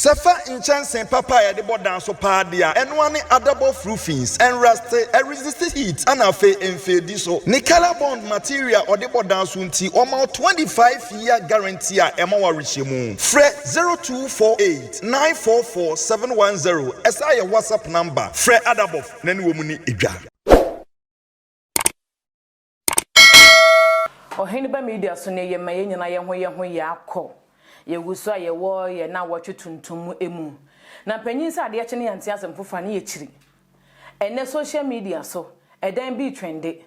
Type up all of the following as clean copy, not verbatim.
Sefa inchansen papa ya de bodan so paadia enwane adable roofings and rust resist heat and afe enfedi so ni color bond material or de bodan so nti omo 25-year guarantee a ema warishemu fre 0248 944 710 esa your WhatsApp number fre adable nani wo mu ni edwa. Oheniba media so ne yemaye nyina ye ho ye akọ ye wuso ye wo ye na wo twetuntum emu na panyin sa ade ye yante asem fofa ne ye kiri ene social media so edan bi trende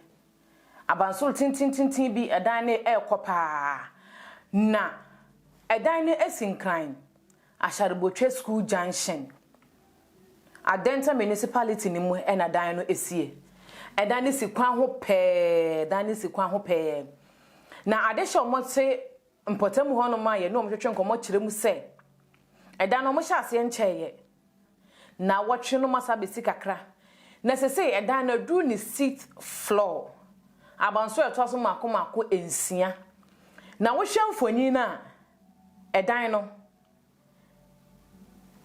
abansol tintintintin bi edan ne ekopa na edan ne esinkran Asharebotwe school junction Adenta municipality ni mu ena dan no esie edan ne sikwan ho pe dan ne sikwan ho pe na adehye omote mpotamu hono ma ye no omhwetwe nkomo kiremu se eda no mo hyase nkyeye na wotwe no masa besi kakra na sese eda na du ni 6th floor abanso eto so mako ensia na wo hwemfonyi na edan no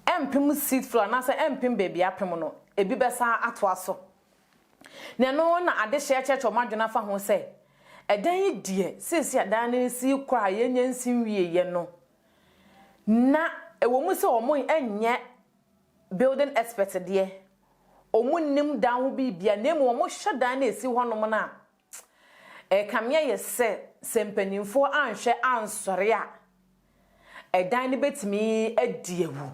empim 6th floor na se empim baby apem no ebi besa ato aso na no na adehye cheche omadwena fa ho se edan yi die sisi adan ne si kwa yenye nsinwie ye no na ewo mu se omo enye building expert de omo nim dan ho bibia na emu omo hyedan na esi honom na kamya ye se sempanimfo anhwe ansore a edan ne betimi adiewu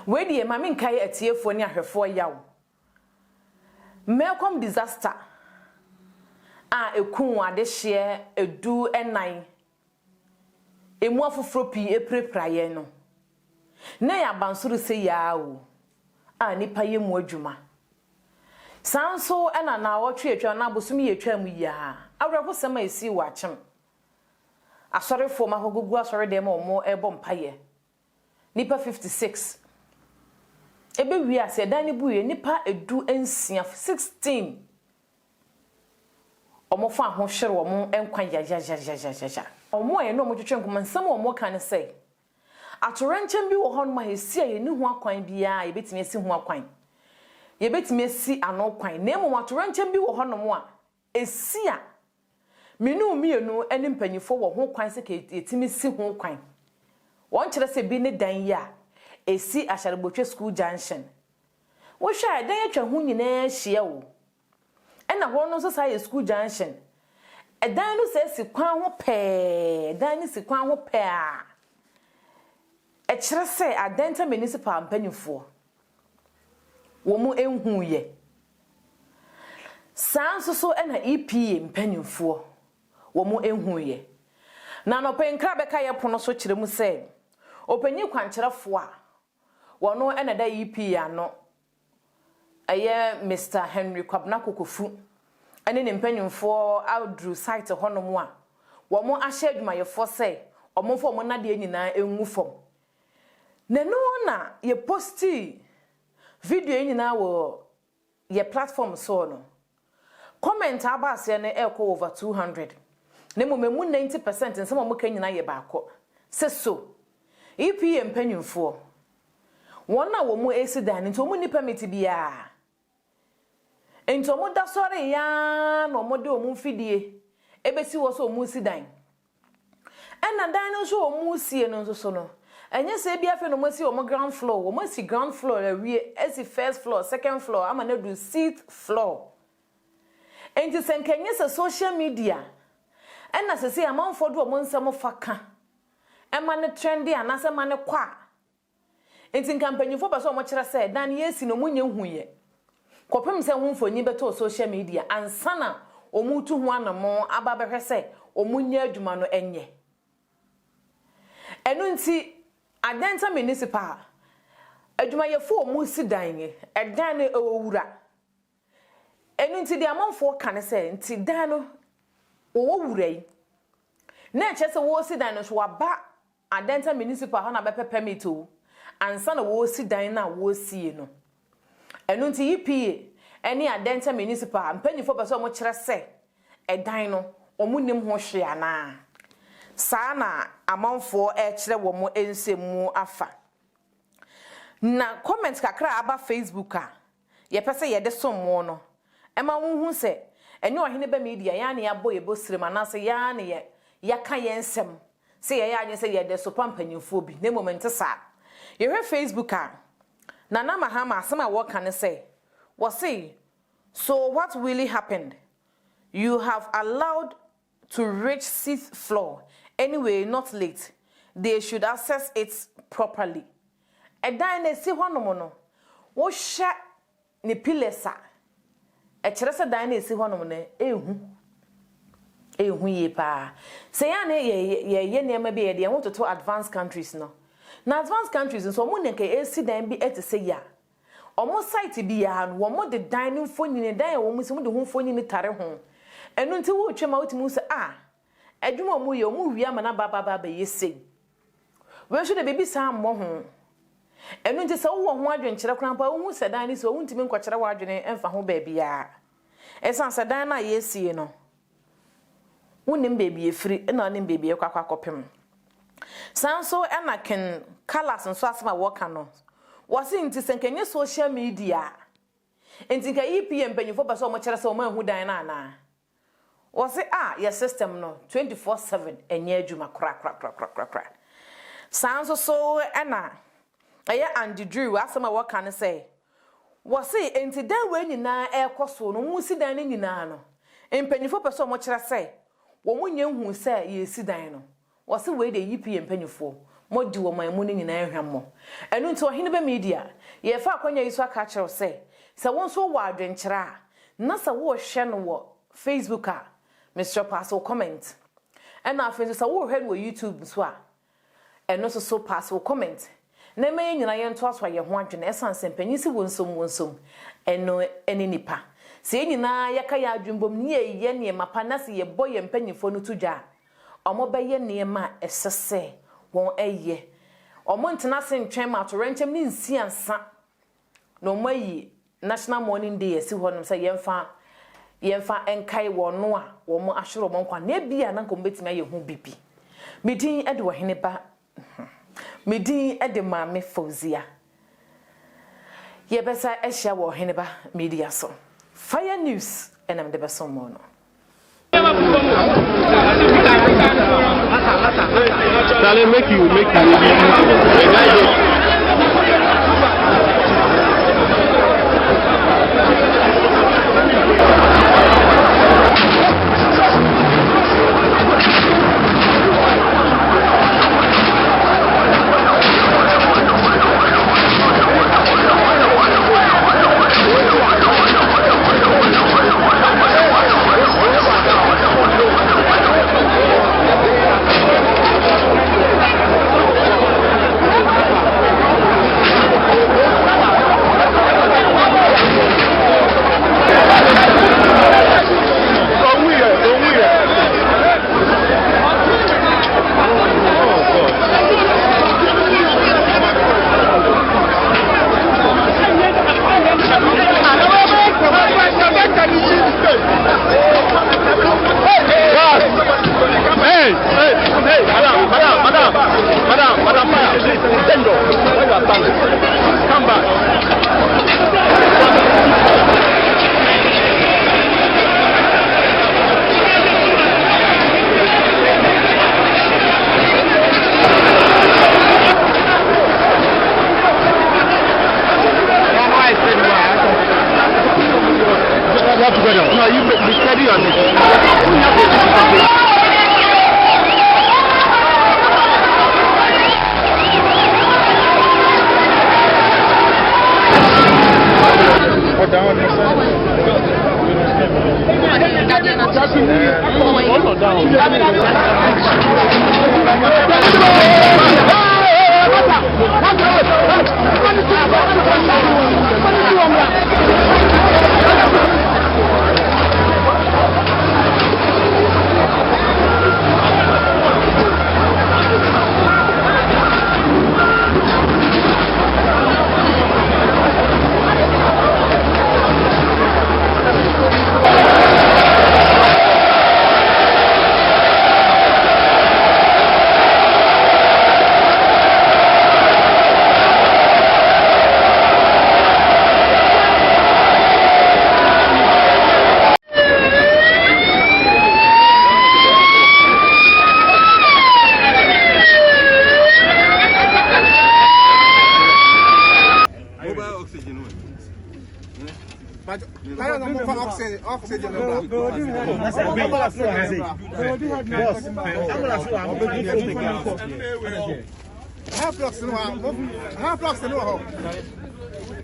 we die mame nkai atiefo ne ahwefo yawo Melcom disaster ekun adehye edu enan emu afoforo pi eprepraye no na ya bansuru se ya o nipa ye mu adwuma sanso ena na wotwe etwa na bosom ye etwa mu ya awrefo sema esi wachem asorefo mahogugu asore dem omo ebo mpaye nipa 56 ebe wi ase dan ne buye nipa edu ensia 16 omo fa ho hwere omo enkwan ya omo no mo twetwe nkoma nsam omo kan say atorenchem bi wo hon ma hesi ye ni ho akwan bia ye betimi esi ho akwan ye betimi esi ano kwan na emo atorenchem bi wo honom a esi a menu mienu eni mpanyifo wo ho kwan se ke etimi si ho kwan won kire se bi ne dan ya esi Asharebotwe school junction wo hwa dan atwa ho nyina hia wo ena ho no so say school junction edan no se si kwan ho pe dan ni si kwan ho pe a kire se Adenta municipal mpanyifo wo mu enhu ye sanso so ena EPA mpanyifo wo mu enhu ye na no penkra beka ye pono so kire mu se opanyi kwankyerefo a wono ena da EPA no aye Mr. Henry Kwabna Kokofu ene ne mpanyimfo outdrew site honomu a wo mo ahye adwumayefo se omofo mo na de nyina enwu fom na no na ye posti video nyina wo ye platform so no comment abase ne eko over 200 na memu 90% nsema mo ka nyina ye baako se so EPA mpanyimfo wona wo mu esidan nti wo mu ni permit bia enti wo mu da sori ya no mo de wo mu fidie ebesi wo so wo mu sidan ena dan no so wo mu sie no so no enye se bia fe no mo si wo mu ground floor wo mo si ground floor awie esi first floor second floor ama na do 6th floor enti senkenye se social media ena se amanfo do wo nsem faka ema ne trendy anase ma ne kwa enti nkampanyifo ba so mo kire se dan yesi no munye huye kopem se hunfonyi beto social media ansana omutu hu anamo ababehwe se omunye adwuma no enye enu nti Adenta municipal adwuma yefo omusi dan edan no ewura enu nti de amanfo kan se nti dan no wo wura yi na chese wo si dan no so waba Adenta municipal ha na be permit o ansana wo si dan na wo sie no enu nti EPA eni Adenta municipal mpanyifo beso mo kire se edan no omunim ho hwe ana saa na amanfo kire wo mo ensemu afa na comment kakra aba Facebook a ye pese ye de sommo no ema hu se enye ohene ba media ya na ya boye bosire manase ya na ye yaka ye nsem se ye ya anye se ye de so pampanyimfo bi na moment sa ye hwe Facebook a Nana Mahama asema what can I say was say so what really happened you have allowed to reach 6th floor anyway not late they should access it properly edan na si honom no wo hye ne pilesa e kire se dan na si honom ne ehu ye pa se ya na ye nema bi ye de want to advanced countries no na advanced countries nso mo ne ke esi dan bi etese ya omo site bi ya no wo de dan ne mfonyini dan ya wo mo se mo de ho mfonyini tare ho enu nti wo twema wotimu se adwuma mu ye omu wi ama na baba yese we should be sa mo ho enu nti se wo ho adwenkyere krampa wo hu se dan ni se wo ntimi nkokyere wa adwene emfa ho ba bia esan se dan na yesi no wonim baby efiri na onim baby ekwakwa kopem sanso ena ken colors nso asema worka no wasi nti senkenye social media enti ka EPM panyifo ba so mo kyere se o ma hu dan na na wasi your system no 24/7 enye adwuma kra sanso so ena aya Andy Drew asema worka no say wasi enti dan we nyina ekoso no mu si dan ni nyina no empanyifo pa so mo kyere se wo munye hu se ye si dan no wasi we de EPM panyifo mo di wo man mu ni nyina ehwammo enu nti ohene be media ye fa akwanya yiso aka kyerɛ se won so wo adwenkyere a na se wo hwe no wo Facebook a Mr. Paso comment and na afenso se wo hwe no YouTube so a eno so paso comment na me nyina ye nto aso ye ho adwene esanse mpanyisi wonsom eno eni nipa se nyina ye ka ya adwumbom ne ye ne mapa na se ye boye mpanyifo no tudwa omo be ye ne ma esese won eye omo ntena se ntwen ma to renchem ni nsiansa no mayi National Morning Day esi honum se yemfa enkai wono a wo mo ahwero mo nkwa na bia na nkom betimi aye hu bibi medin ede wo hene ba medin ede maame Fauzia ye besa ehia wo hene ba media so Fire News enam de beso mo no Charlie, make you. Come back. oxygen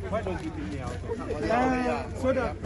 Why don't you give me out? So that